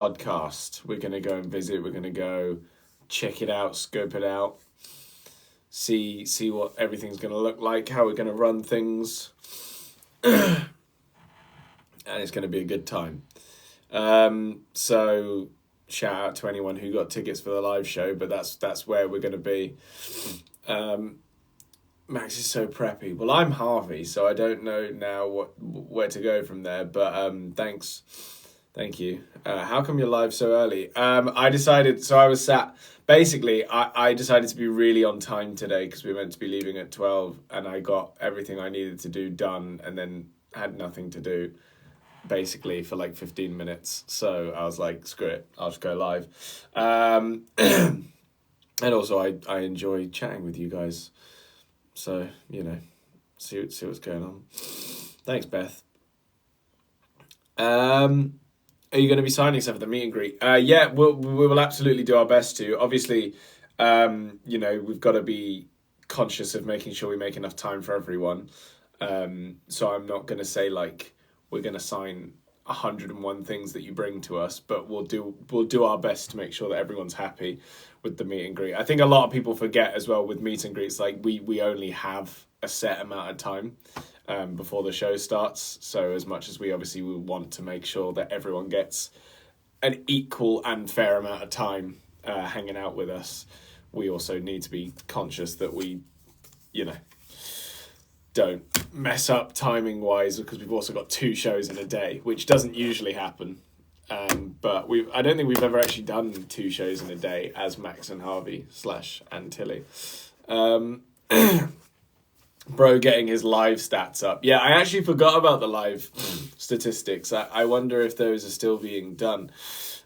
podcast. We're going to go and visit. We're going to go check it out, scope it out, see what everything's going to look like, how we're going to run things. And it's going to be a good time. So shout out to anyone who got tickets for the live show, but that's where we're going to be. Max is so preppy. Well, I'm Harvey, so I don't know now where to go from there, but thanks. Thank you. How come you're live so early? I decided to be really on time today because we were meant to be leaving at 12 and I got everything I needed to do done and then had nothing to do basically for like 15 minutes. So I was like, screw it, I'll just go live. And also I enjoy chatting with you guys. So, see what's going on. Thanks, Beth. Are you going to be signing stuff at the meet and greet? Yeah, we will absolutely do our best to. Obviously, we've got to be conscious of making sure we make enough time for everyone. So I'm not going to say like we're going to sign 101 things that you bring to us, but we'll do our best to make sure that everyone's happy with the meet and greet. I think a lot of people forget as well with meet and greets, like we only have a set amount of time before the show starts. So as much as we obviously will want to make sure that everyone gets an equal and fair amount of time hanging out with us, we also need to be conscious that we, don't mess up timing wise, because we've also got 2 shows in a day, which doesn't usually happen. But I don't think we've ever actually done 2 shows in a day as Max and Harvey / and Tilly. Bro getting his live stats up. Yeah, I actually forgot about the live statistics. I wonder if those are still being done.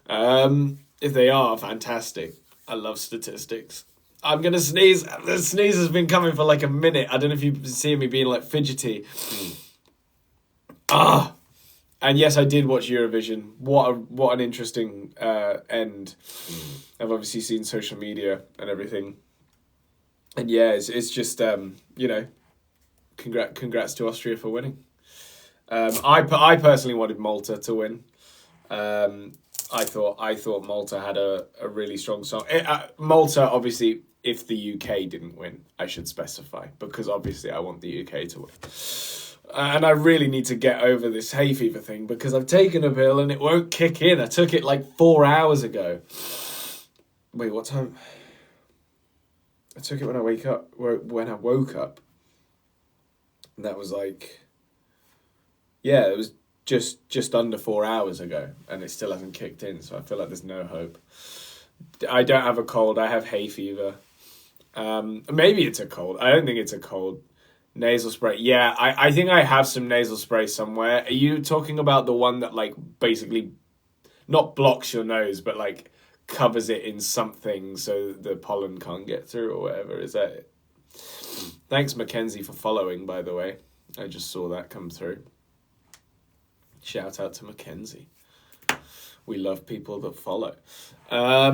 If they are, fantastic. I love statistics. I'm going to sneeze. The sneeze has been coming for like a minute. I don't know if you've seen me being like fidgety. And yes, I did watch Eurovision. What an interesting end. I've obviously seen social media and everything. And yeah, it's just, congrats to Austria for winning. I personally wanted Malta to win. I thought Malta had a really strong song. Malta, obviously, if the UK didn't win, I should specify, because obviously I want the UK to win. And I really need to get over this hay fever thing because I've taken a pill and it won't kick in. I took it like 4 hours ago. Wait, what time? I took it when I woke up. And that was like, yeah, it was just under 4 hours ago, and it still hasn't kicked in. So I feel like there's no hope. I don't have a cold. I have hay fever. Maybe it's a cold. I don't think it's a cold. Nasal spray. Yeah, I think I have some nasal spray somewhere. Are you talking about the one that like basically not blocks your nose, but like covers it in something so the pollen can't get through or whatever? Is that it? Thanks, Mackenzie, for following, by the way. I just saw that come through. Shout out to Mackenzie. We love people that follow. I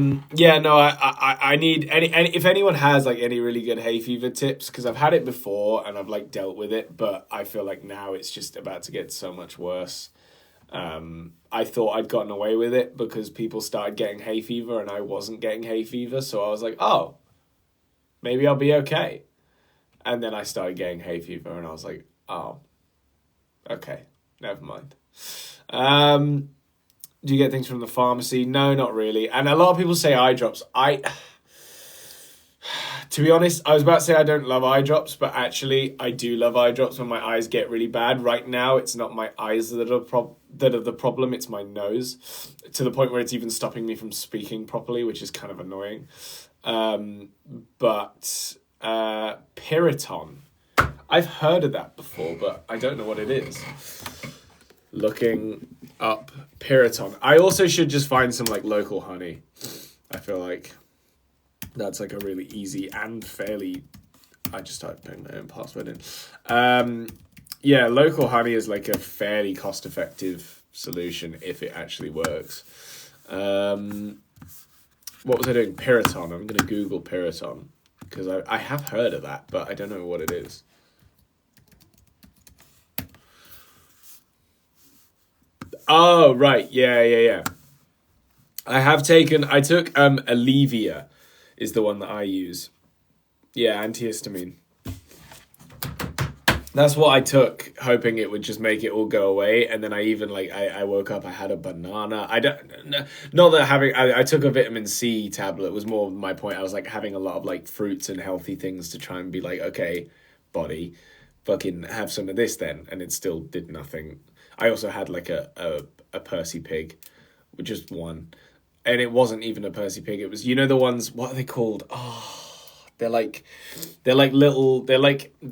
need any if anyone has like any really good hay fever tips, because I've had it before and I've like dealt with it, but I feel like now it's just about to get so much worse. I thought I'd gotten away with it because people started getting hay fever and I wasn't getting hay fever, so I was like, oh, maybe I'll be okay. And then I started getting hay fever and I was like, oh, okay, never mind. Do you get things from the pharmacy? No, not really. And a lot of people say eye drops. To be honest, I was about to say I don't love eye drops, but actually I do love eye drops when my eyes get really bad. Right now, it's not my eyes that are the problem, it's my nose, to the point where it's even stopping me from speaking properly, which is kind of annoying. But Piriton. I've heard of that before, but I don't know what it is. Looking up Piriton. I also should just find some like local honey. I feel like that's like a really easy and fairly. I just started putting my own password in. Yeah, local honey is like a fairly cost-effective solution if it actually works. What was I doing? Piriton. I'm going to Google Piriton because I have heard of that, but I don't know what it is. Oh, right. Yeah. I took Alevia is the one that I use. Yeah, antihistamine. That's what I took, hoping it would just make it all go away. And then I even I woke up, I had a banana. Not that I took a vitamin C tablet. It was more my point. I was like having a lot of like fruits and healthy things to try and be like, okay, body, fucking have some of this then. And it still did nothing. I also had like a Percy pig, just one. And it wasn't even a Percy pig. It was, you know, the ones, what are they called? Oh, they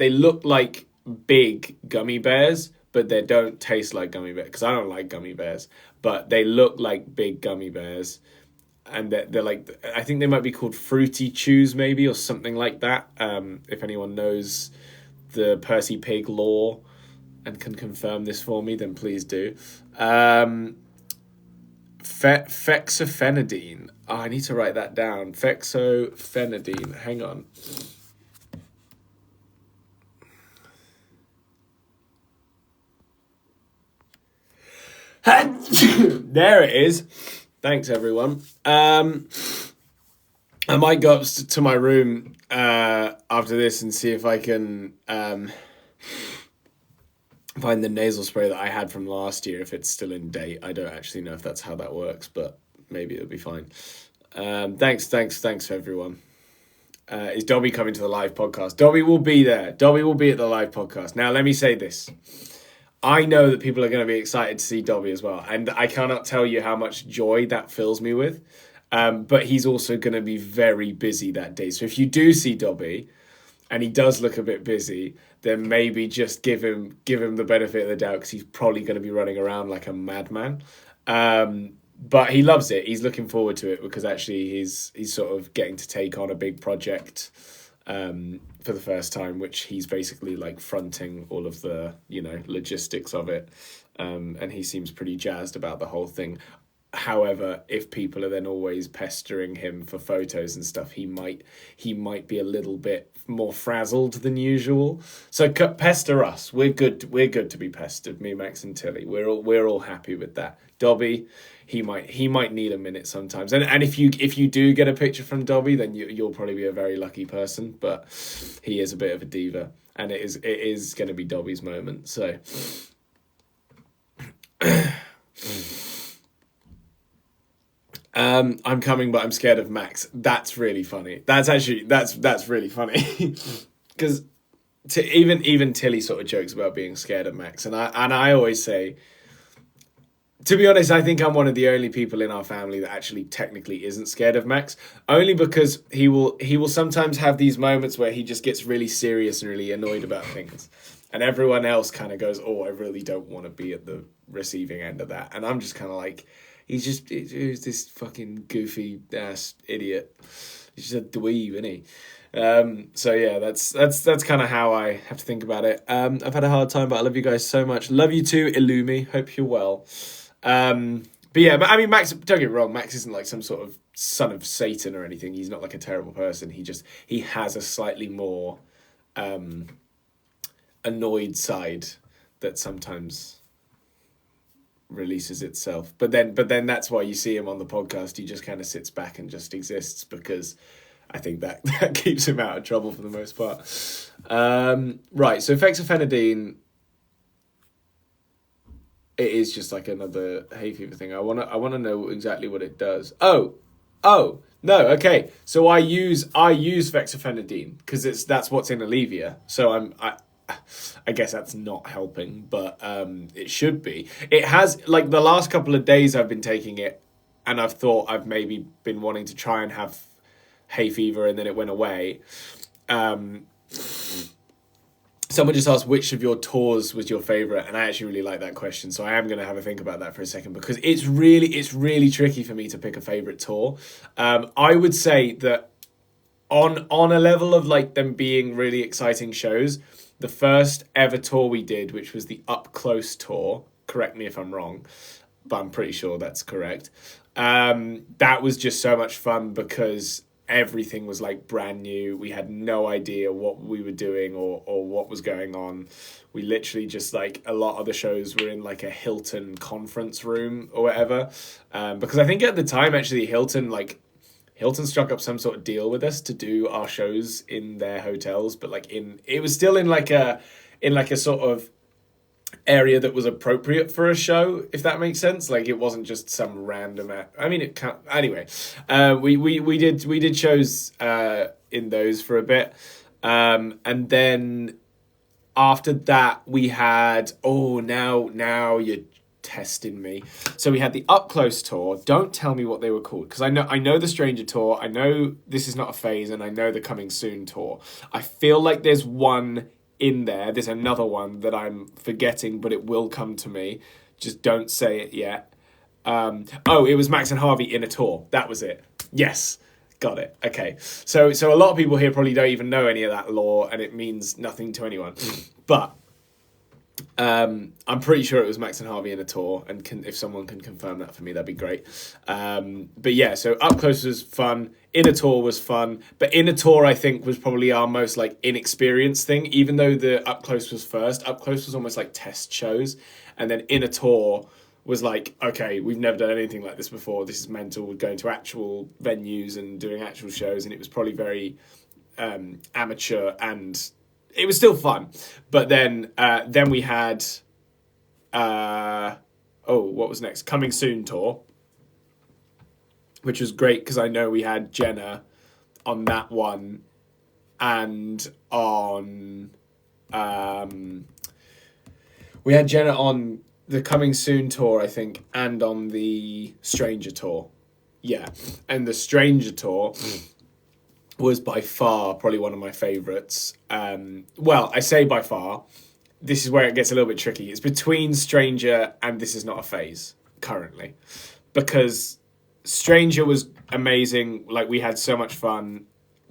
look like big gummy bears, but they don't taste like gummy bears, because I don't like gummy bears, but they look like big gummy bears, and they're like, I think they might be called Fruity Chews maybe, or something like that. If anyone knows the Percy Pig lore and can confirm this for me, then please do. Fexofenadine. Oh, I need to write that down. Fexofenadine. Hang on. There it is. Thanks, everyone. I might go up to my room after this and see if I can find the nasal spray that I had from last year, if it's still in date. I don't actually know if that's how that works, but maybe it'll be fine. Thanks, everyone. Is Dobby coming to the live podcast? Dobby will be there. Dobby will be at the live podcast. Now, let me say this. I know that people are going to be excited to see Dobby as well, and I cannot tell you how much joy that fills me with. But he's also going to be very busy that day. So if you do see Dobby, and he does look a bit busy, then maybe just give him the benefit of the doubt, because he's probably going to be running around like a madman. But he loves it. He's looking forward to it, because actually he's sort of getting to take on a big project for the first time, which he's basically like fronting all of the, logistics of it. And he seems pretty jazzed about the whole thing. However, if people are then always pestering him for photos and stuff, he might be a little bit more frazzled than usual. So pester us. We're good to be pestered. Me, Max, and Tilly. We're all happy with that. Dobby, he might need a minute sometimes. And if you do get a picture from Dobby, then you'll probably be a very lucky person. But he is a bit of a diva, and it is going to be Dobby's moment. So. I'm coming, but I'm scared of Max. That's really funny. That's really funny, because even Tilly sort of jokes about being scared of Max, and I always say, to be honest, I think I'm one of the only people in our family that actually technically isn't scared of Max, only because he will sometimes have these moments where he just gets really serious and really annoyed about things, and everyone else kind of goes, "Oh, I really don't want to be at the receiving end of that," and I'm just kind of like, he's this fucking goofy ass idiot. He's just a dweeb, isn't he? So yeah, that's kind of how I have to think about it. I've had a hard time, but I love you guys so much. Love you too, Illumi. Hope you're well. But yeah, I mean, Max, don't get me wrong, Max isn't like some sort of son of Satan or anything. He's not like a terrible person. He has a slightly more annoyed side that sometimes releases itself, but then that's why you see him on the podcast. He just kind of sits back and just exists, because I think that keeps him out of trouble for the most part. Right, so fexofenadine, it is just like another hay fever thing. I wanna know exactly what it does. Oh no, okay, so I use fexofenadine because that's what's in Alevia, so I guess that's not helping, but it should be. It has, like, the last couple of days I've been taking it, and I've thought I've maybe been wanting to try and have hay fever, and then it went away. Someone just asked which of your tours was your favourite, and I actually really like that question, so I am going to have a think about that for a second, because it's really tricky for me to pick a favourite tour. I would say that on a level of like them being really exciting shows, the first ever tour we did, which was the Up Close tour, correct me if I'm wrong, but I'm pretty sure that's correct. That was just so much fun, because everything was like brand new. We had no idea what we were doing or what was going on. We literally just like, a lot of the shows were in like a Hilton conference room or whatever. Because I think at the time, actually, Hilton struck up some sort of deal with us to do our shows in their hotels, but like it was still in like a sort of area that was appropriate for a show, if that makes sense. Like, it wasn't just some random. I mean, it can't. Anyway, we did shows in those for a bit, and then after that we had. Oh, now you're testing me. So we had the Up Close tour. Don't tell me what they were called, because I know the Stranger tour. I know This Is Not a Phase, and I know the Coming Soon tour. I feel like there's one in there. There's another one that I'm forgetting, but it will come to me. Just don't say it yet. It was Max and Harvey in a tour. That was it. Yes. Got it. Okay. So a lot of people here probably don't even know any of that lore, and it means nothing to anyone. But I'm pretty sure it was Max and Harvey in a tour, and if someone can confirm that for me, that'd be great. But yeah, so Up Close was fun. In a tour was fun, but In a Tour, I think, was probably our most like inexperienced thing. Even though the Up Close was first, Up Close was almost like test shows, and then In a Tour was like, okay, we've never done anything like this before. This is mental. We're going to actual venues and doing actual shows, and it was probably very amateur, and it was still fun. But then we had what was next? Coming Soon tour, which was great because I know we had Jenna on that one, and on we had Jenna on the Coming Soon tour, I think, and on the Stranger tour. Yeah, and the Stranger tour was by far probably one of my favourites. Well, I say by far. This is where it gets a little bit tricky. It's between Stranger and This Is Not a Phase currently, because Stranger was amazing. Like, we had so much fun.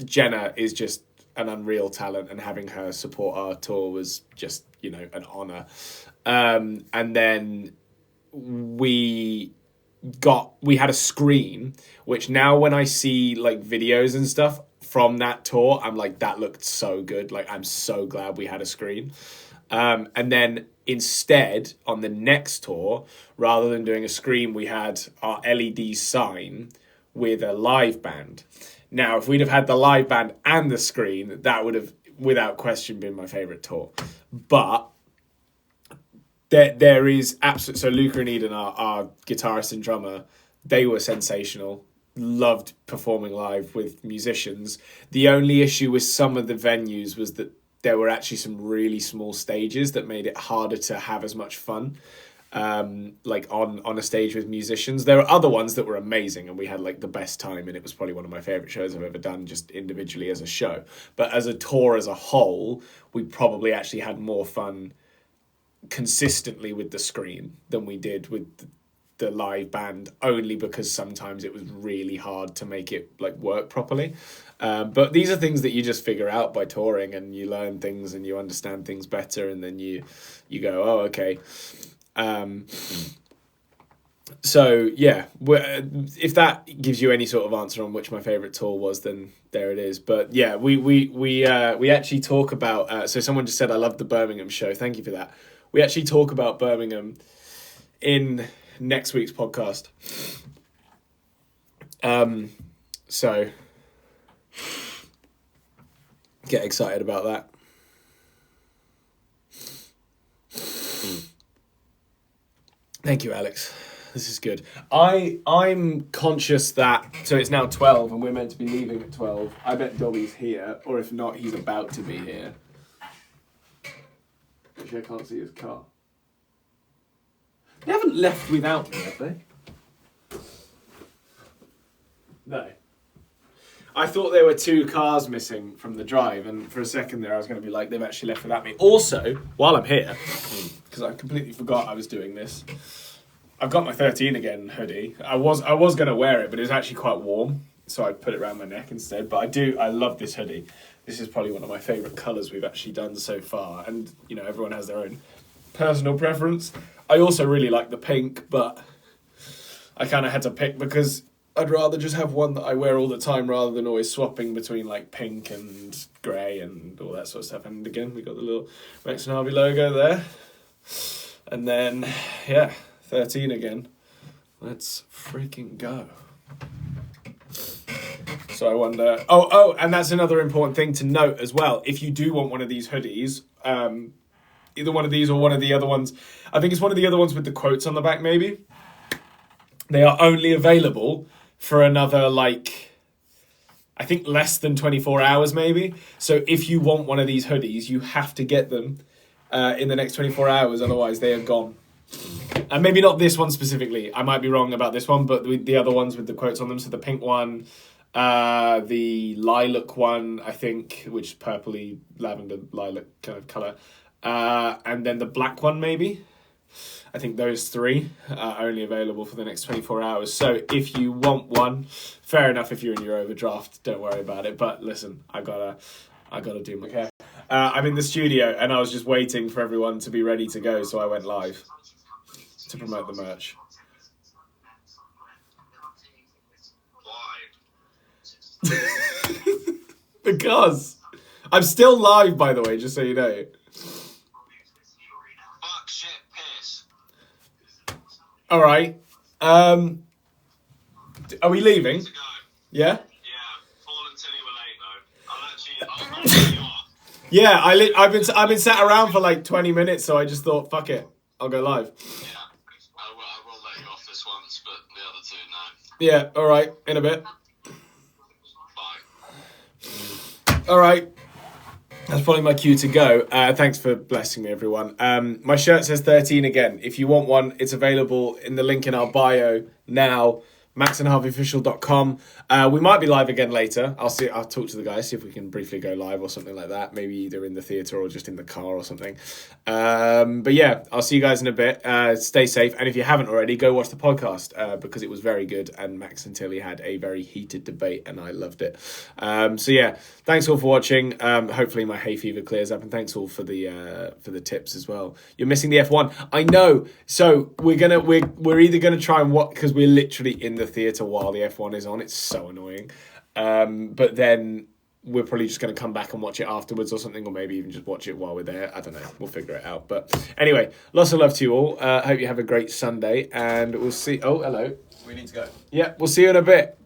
Jenna is just an unreal talent, and having her support our tour was just, an honour. And then we had a screen, which now when I see like videos and stuff from that tour, I'm like, that looked so good. Like, I'm so glad we had a screen. And then instead, on the next tour, rather than doing a screen, we had our LED sign with a live band. Now, if we'd have had the live band and the screen, that would have, without question, been my favourite tour. But there is absolutely... So Luca and Eden, our guitarist and drummer, they were sensational. Loved performing live with musicians. The only issue with some of the venues was that there were actually some really small stages that made it harder to have as much fun, like on a stage with musicians. There were other ones that were amazing, and we had like the best time, and it was probably one of my favourite shows I've ever done, just individually as a show. But as a tour as a whole, we probably actually had more fun consistently with the screen than we did with the live band, only because sometimes it was really hard to make it like work properly. But these are things that you just figure out by touring, and you learn things and you understand things better, and then you go, oh, okay. So yeah, if that gives you any sort of answer on which my favourite tour was, then there it is. But yeah, we actually talk about. So someone just said I love the Birmingham show. Thank you for that. We actually talk about Birmingham in next week's podcast. So get excited about that. Thank you, Alex. This is good. I'm conscious that, so it's now 12 and we're meant to be leaving at 12. I bet Dobby's here, or if not, he's about to be here. Actually, I can't see his car. They haven't left without me, have they? No. I thought there were 2 cars missing from the drive, and for a second there I was going to be like, they've actually left without me. Also, while I'm here, because I completely forgot I was doing this, I've got my 13 again hoodie. I was going to wear it, but it was actually quite warm, so I put it around my neck instead. But I love this hoodie. This is probably one of my favourite colours we've actually done so far, and everyone has their own personal preference. I also really like the pink, but I kind of had to pick because I'd rather just have one that I wear all the time rather than always swapping between like pink and grey and all that sort of stuff. And again, we got the little Max and Harvey logo there. And then, yeah, 13 again. Let's freaking go. So I wonder... Oh, and that's another important thing to note as well. If you do want one of these hoodies, either one of these or one of the other ones, I think it's one of the other ones with the quotes on the back maybe, they are only available for another, like, I think less than 24 hours maybe. So if you want one of these hoodies, you have to get them in the next 24 hours, otherwise they are gone. And maybe not this one specifically. I might be wrong about this one, but the other ones with the quotes on them. So the pink one, the lilac one, I think, which is purpley, lavender, lilac kind of colour. And then the black one maybe. I think those three are only available for the next 24 hours. So if you want one, fair enough. If you're in your overdraft, don't worry about it. But listen, I gotta do my hair. I'm in the studio and I was just waiting for everyone to be ready to go, so I went live to promote the merch. Because I'm still live, by the way, just so you know. All right. Are we leaving? Yeah? Yeah, fall until you were late though. I'll Yeah, I've been sat around for like 20 minutes, so I just thought, fuck it, I'll go live. Yeah, I will let you off this once, but the other two, no. Yeah, all right, in a bit. Bye. All right. That's probably my cue to go. Thanks for blessing me, everyone. My shirt says 13 again. If you want one, it's available in the link in our bio now. maxandharveyofficial.com. We might be live again later. I'll talk to the guys, see if we can briefly go live or something like that. Maybe either in the theatre or just in the car or something. But yeah, I'll see you guys in a bit. Stay safe. And if you haven't already, go watch the podcast because it was very good. And Max and Tilly had a very heated debate and I loved it. So yeah, thanks all for watching. Hopefully my hay fever clears up, and thanks all for the tips as well. You're missing the F1. I know. So we're either gonna try and watch, because we're literally in the theatre while the F1 is on. It's so annoying. But then we're probably just going to come back and watch it afterwards or something, or maybe even just watch it while we're there. I don't know. We'll figure it out. But anyway, lots of love to you all. Hope you have a great Sunday, and we'll see... Oh, hello. We need to go. Yeah, we'll see you in a bit.